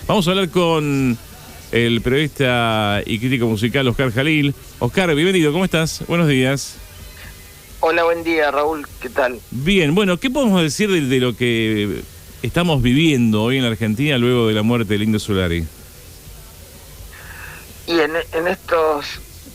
Vamos a hablar con el periodista y crítico musical Oscar Jalil. Oscar, bienvenido, ¿cómo estás? Buenos días. Hola, buen día, Raúl, ¿qué tal? Bien, bueno, ¿qué podemos decir de lo que estamos viviendo hoy en la Argentina luego de la muerte del Indio Solari? Y en estos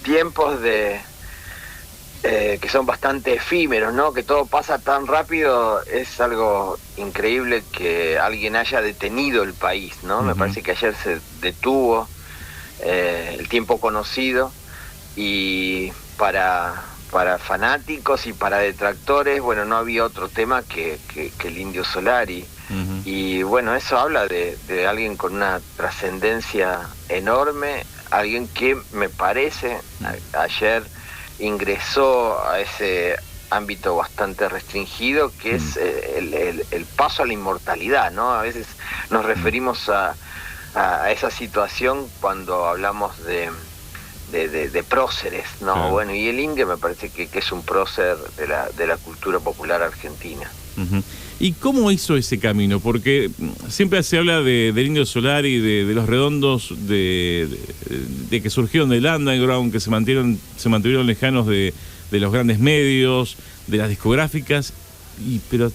tiempos que son bastante efímeros, ¿no? Que todo pasa tan rápido, es algo increíble que alguien haya detenido el país, ¿no? Uh-huh. Me parece que ayer se detuvo el tiempo conocido, y para fanáticos y para detractores, bueno, no había otro tema que el Indio Solari. Uh-huh. Y bueno, eso habla de alguien con una trascendencia enorme, alguien que me parece ayer ingresó a ese ámbito bastante restringido que es el paso a la inmortalidad, ¿no? A veces nos referimos a esa situación cuando hablamos de próceres, ¿no? Claro. Bueno, y el Indio me parece que es un prócer de la cultura popular argentina. Uh-huh. ¿Y cómo hizo ese camino? Porque siempre se habla del Indio Solari, de los redondos, de que surgieron del underground, que se mantuvieron lejanos de los grandes medios, de las discográficas, pero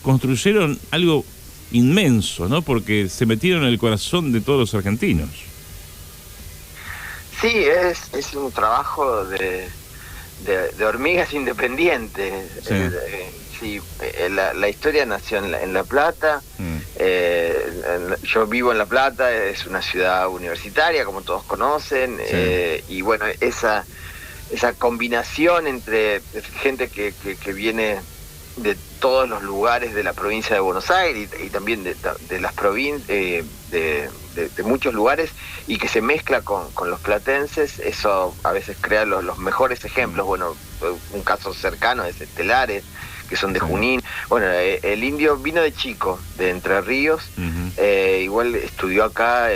construyeron algo inmenso, ¿no? Porque se metieron en el corazón de todos los argentinos. Sí, es un trabajo de hormigas independientes. Sí. Sí, la historia nació en La Plata. Yo vivo en La Plata, es una ciudad universitaria, como todos conocen. Sí. Y bueno, esa combinación entre gente que viene de todos los lugares de la provincia de Buenos Aires y también de las provincias, de muchos lugares, y que se mezcla con los platenses, eso a veces crea los mejores ejemplos. Bueno, un caso cercano es Estelares, que son de Junín. Bueno, el Indio vino de chico, de Entre Ríos. Uh-huh. Igual estudió acá,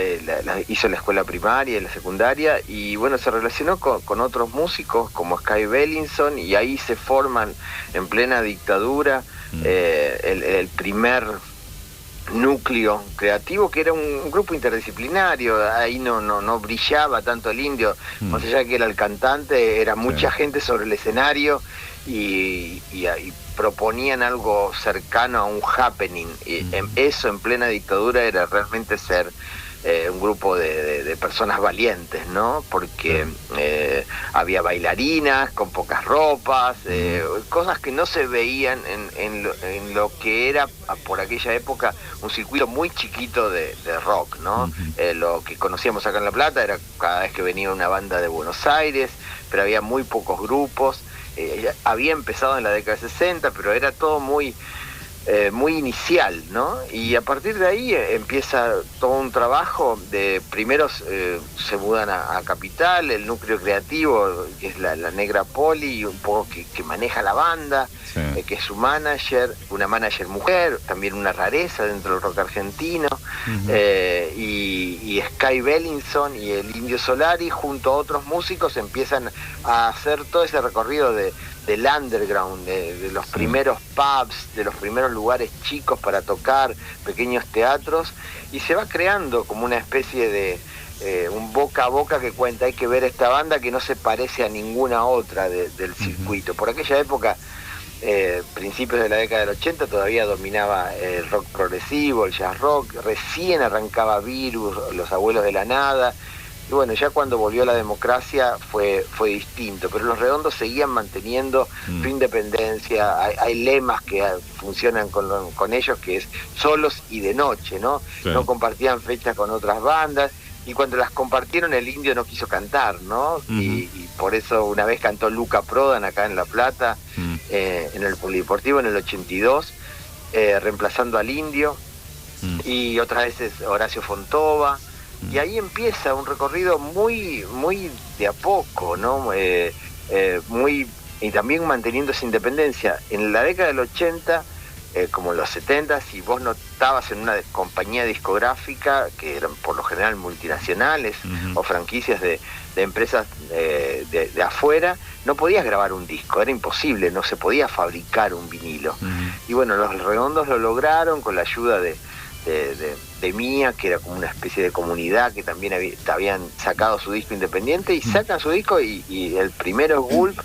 hizo la escuela primaria y la secundaria, y bueno, se relacionó con otros músicos como Sky Bellinson, y ahí se forman en plena dictadura el primer núcleo creativo, que era un grupo interdisciplinario. Ahí no brillaba tanto el Indio, más allá de que era el cantante, era mucha gente sobre el escenario, y proponían algo cercano a un happening. Y eso en plena dictadura era realmente ser un grupo de personas valientes, ¿no? Porque había bailarinas con pocas ropas, cosas que no se veían en lo que era por aquella época un circuito muy chiquito de rock, ¿no? Uh-huh. Lo que conocíamos acá en La Plata era cada vez que venía una banda de Buenos Aires, pero había muy pocos grupos. Había empezado en la década de 60, pero era todo muy inicial, ¿no? Y a partir de ahí empieza todo un trabajo de primeros se mudan a Capital, el núcleo creativo, que es la Negra Poli, un poco que maneja la banda, que es su manager, una manager mujer, también una rareza dentro del rock argentino. Uh-huh. Y Sky Bellinson y el Indio Solari junto a otros músicos empiezan a hacer todo ese recorrido del underground, de los primeros pubs, de los primeros lugares chicos para tocar, pequeños teatros, y se va creando como una especie de un boca a boca que cuenta, hay que ver esta banda que no se parece a ninguna otra del circuito. Uh-huh. Por aquella época, principios de la década del 80, todavía dominaba el rock progresivo, el jazz rock, recién arrancaba Virus, Los Abuelos de la Nada. Y bueno, ya cuando volvió la democracia fue distinto, pero los Redondos seguían manteniendo su independencia. Hay lemas que funcionan con ellos, que es solos y de noche, ¿no? Sí. No compartían fechas con otras bandas, y cuando las compartieron el Indio no quiso cantar, ¿no? Uh-huh. Y por eso una vez cantó Luca Prodan acá en La Plata, en el Polideportivo en el 82, reemplazando al Indio, y otras veces Horacio Fontova. Y ahí empieza un recorrido muy de a poco, ¿no? Y también manteniendo esa independencia. En la década del 80, como en los 70, si vos no estabas en una compañía discográfica, que eran por lo general multinacionales, uh-huh, o franquicias de empresas de afuera, no podías grabar un disco, era imposible, no se podía fabricar un vinilo. Uh-huh. Y bueno, los Redondos lo lograron con la ayuda de de Mía, que era como una especie de comunidad que también habían sacado su disco independiente, y sacan su disco, y el primero es Gulp,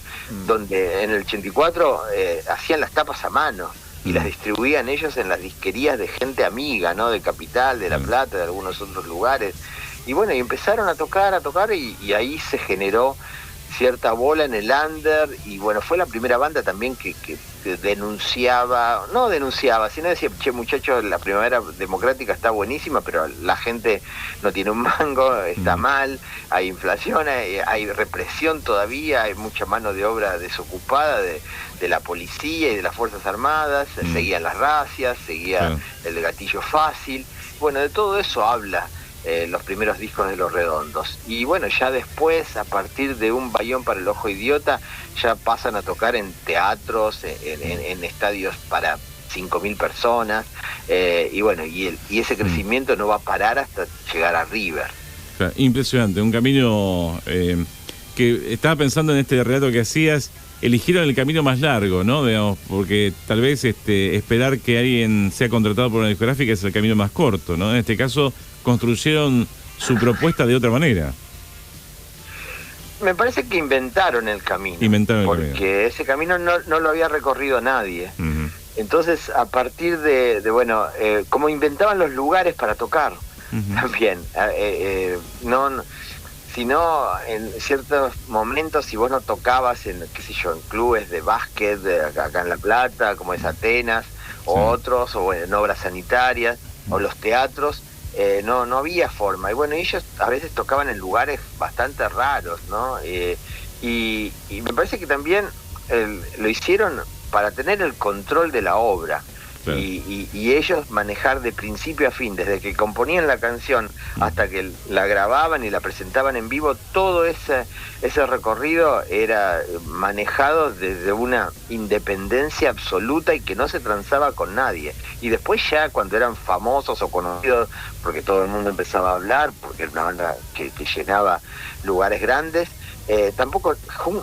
donde en el 84 hacían las tapas a mano y las distribuían ellos en las disquerías de gente amiga, ¿no? De Capital, de La Plata, de algunos otros lugares. Y bueno, y empezaron a tocar, y ahí se generó cierta bola en el under, y bueno, fue la primera banda también que denunciaba, sino decía, che, muchachos, la Primavera Democrática está buenísima, pero la gente no tiene un mango, está mal, hay inflación, hay represión todavía, hay mucha mano de obra desocupada de la policía y de las Fuerzas Armadas, seguían las racias, seguía el gatillo fácil. Bueno, de todo eso habla los primeros discos de Los Redondos. Y bueno, ya después, a partir de Un Bayón para el Ojo Idiota, ya pasan a tocar en teatros, en estadios para 5.000 personas, y bueno, y ese crecimiento no va a parar hasta llegar a River. Claro, impresionante, un camino que estaba pensando en este relato que hacías, eligieron el camino más largo, ¿no? Digamos, porque tal vez esperar que alguien sea contratado por una discográfica es el camino más corto, ¿no? En este caso, construyeron su propuesta de otra manera. Me parece que inventaron el camino. Porque ese camino no lo había recorrido nadie. Entonces, a partir de bueno, como inventaban los lugares para tocar, también, sino en ciertos momentos, si vos no tocabas en, qué sé yo, en clubes de básquet acá en La Plata, como es Atenas, o otros, o en obras sanitarias, o los teatros, no había forma. Y bueno, ellos a veces tocaban en lugares bastante raros, ¿no? Y me parece que también lo hicieron para tener el control de la obra. Claro. Y ellos manejar de principio a fin, desde que componían la canción hasta que la grababan y la presentaban en vivo, todo ese recorrido era manejado desde una independencia absoluta y que no se transaba con nadie. Y después ya cuando eran famosos o conocidos, porque todo el mundo empezaba a hablar, porque era una banda que llenaba lugares grandes, tampoco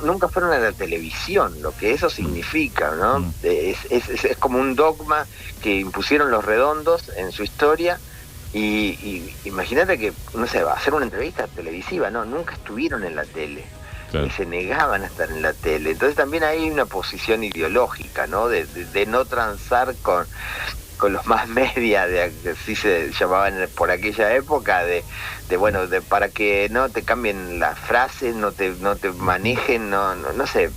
nunca fueron a la televisión, lo que eso significa, ¿no? Es como un dogma que impusieron Los Redondos en su historia, y imagínate que, no sé, hacer una entrevista televisiva, no, nunca estuvieron en la tele. Claro. Y se negaban a estar en la tele. Entonces también hay una posición ideológica, ¿no? De no transar con los más media, así se llamaban por aquella época, para que no te cambien las frases, no te manejen, no sé,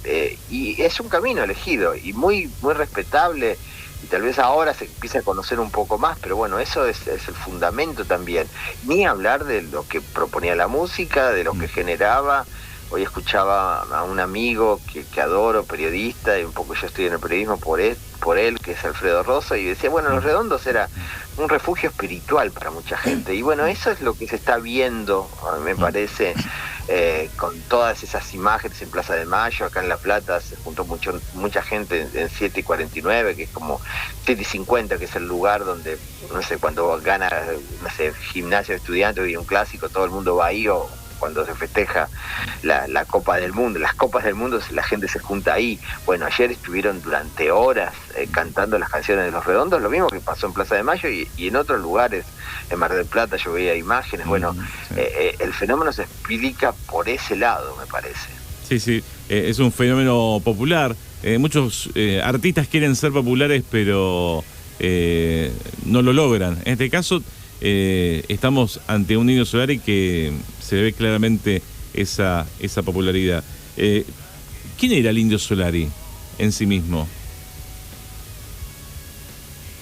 y es un camino elegido y muy respetable, y tal vez ahora se empieza a conocer un poco más, pero bueno, eso es el fundamento también. Ni hablar de lo que proponía la música, de lo que generaba. Hoy escuchaba a un amigo que adoro, periodista, y un poco yo estoy en el periodismo por él, que es Alfredo Rosso, y decía, bueno, Los Redondos era un refugio espiritual para mucha gente. Y bueno, eso es lo que se está viendo, me parece, con todas esas imágenes en Plaza de Mayo. Acá en La Plata se juntó mucha gente en 7:49, que es como 7:50, que es el lugar donde, no sé, cuando gana, no sé, Gimnasia de Estudiantes y un clásico, todo el mundo va ahí, o cuando se festeja la Copa del Mundo, las Copas del Mundo, la gente se junta ahí. Bueno, ayer estuvieron durante horas cantando las canciones de Los Redondos, lo mismo que pasó en Plaza de Mayo y en otros lugares, en Mar del Plata yo veía imágenes. Bueno, el fenómeno se explica por ese lado, me parece. Sí, es un fenómeno popular. Muchos artistas quieren ser populares, pero no lo logran. En este caso, estamos ante un Indio Solari que se ve claramente esa popularidad. ¿Quién era el Indio Solari en sí mismo?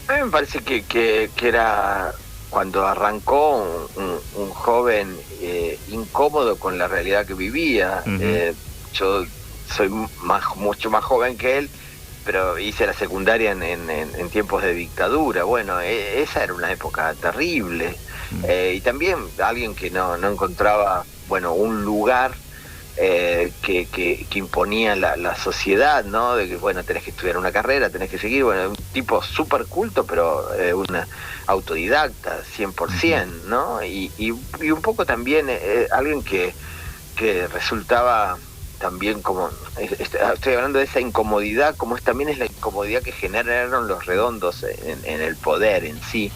A mí me parece que era, cuando arrancó, un joven incómodo con la realidad que vivía. Yo soy mucho más joven que él, pero hice la secundaria en tiempos de dictadura. Bueno, esa era una época terrible. Y también alguien que no encontraba, bueno, un lugar que imponía la sociedad, ¿no? De que, bueno, tenés que estudiar una carrera, tenés que seguir. Bueno, un tipo súper culto, pero una autodidacta, 100%, ¿no? Y un poco también alguien que resultaba también como, estoy hablando de esa incomodidad, como también es la incomodidad que generaron Los Redondos en el poder en sí.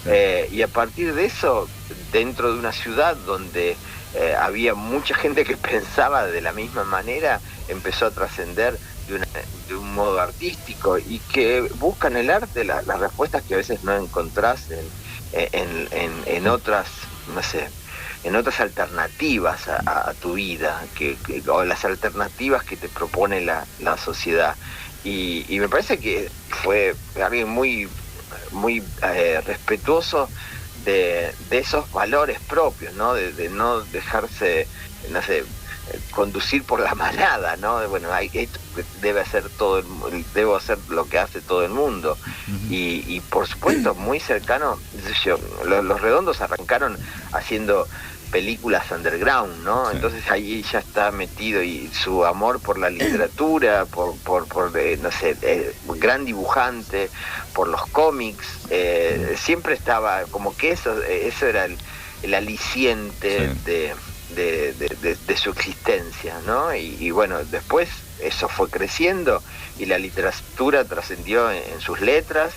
Sí. Y a partir de eso, dentro de una ciudad donde había mucha gente que pensaba de la misma manera, empezó a trascender de un modo artístico, y que buscan el arte las respuestas que a veces no encontrás en otras, no sé, en otras alternativas a tu vida, o las alternativas que te propone la sociedad. Y me parece que fue alguien muy respetuoso de esos valores propios, ¿no? De no dejarse, no sé, conducir por la manada, ¿no? Bueno, esto debo hacer lo que hace todo el mundo. Y por supuesto, muy cercano, los Redondos arrancaron haciendo películas underground, ¿no? Sí. Entonces ahí ya está metido, y su amor por la literatura, por no sé, gran dibujante, por los cómics, siempre estaba como que eso era el aliciente, sí, de su existencia, ¿no? Y bueno, después eso fue creciendo y la literatura trascendió en sus letras,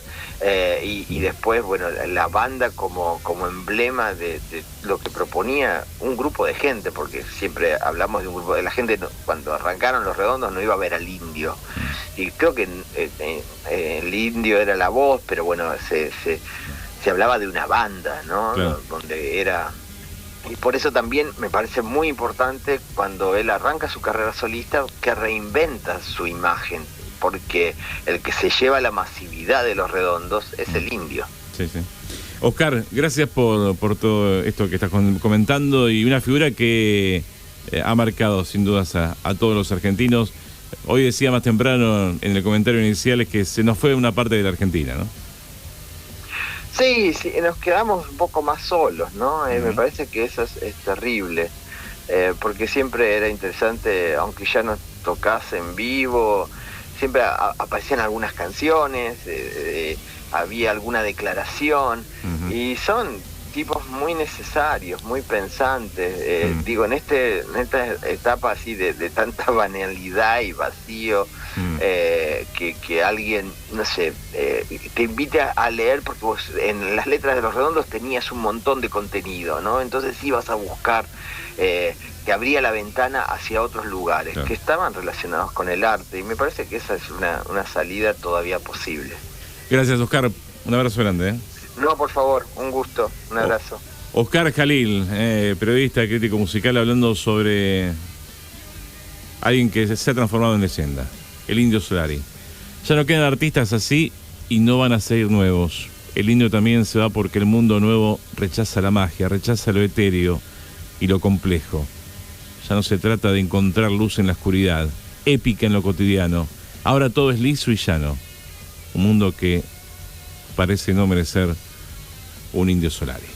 y después, bueno, la banda como emblema de lo que proponía un grupo de gente, porque siempre hablamos de un grupo de la gente. Cuando arrancaron los Redondos no iba a ver al Indio, y creo que el Indio era la voz, pero bueno, se hablaba de una banda, ¿no? Claro. Donde era... Y por eso también me parece muy importante cuando él arranca su carrera solista, que reinventa su imagen, porque el que se lleva la masividad de los Redondos es el Indio. Sí, sí. Oscar, gracias por todo esto que estás comentando, y una figura que ha marcado sin dudas a todos los argentinos. Hoy decía más temprano en el comentario inicial que se nos fue una parte de la Argentina, ¿no? Sí, nos quedamos un poco más solos, ¿no? Me parece que eso es terrible, porque siempre era interesante, aunque ya no tocase en vivo, siempre aparecían algunas canciones, había alguna declaración, y son tipos muy necesarios, muy pensantes. Digo, en esta etapa así de tanta banalidad y vacío, que alguien, no sé, te invite a leer, porque vos en las letras de los Redondos tenías un montón de contenido, ¿no? Entonces ibas a buscar, te abría la ventana hacia otros lugares, claro, que estaban relacionados con el arte, y me parece que esa es una salida todavía posible. Gracias, Oscar. Un abrazo grande, ¿eh? No, por favor, un gusto, un abrazo. Oscar Jalil, periodista, crítico musical, hablando sobre alguien que se ha transformado en leyenda, el Indio Solari. Ya no quedan artistas así y no van a seguir nuevos. El Indio también se va porque el mundo nuevo rechaza la magia, rechaza lo etéreo y lo complejo. Ya no se trata de encontrar luz en la oscuridad, épica en lo cotidiano. Ahora todo es liso y llano. Un mundo que parece no merecer un Indio Solari.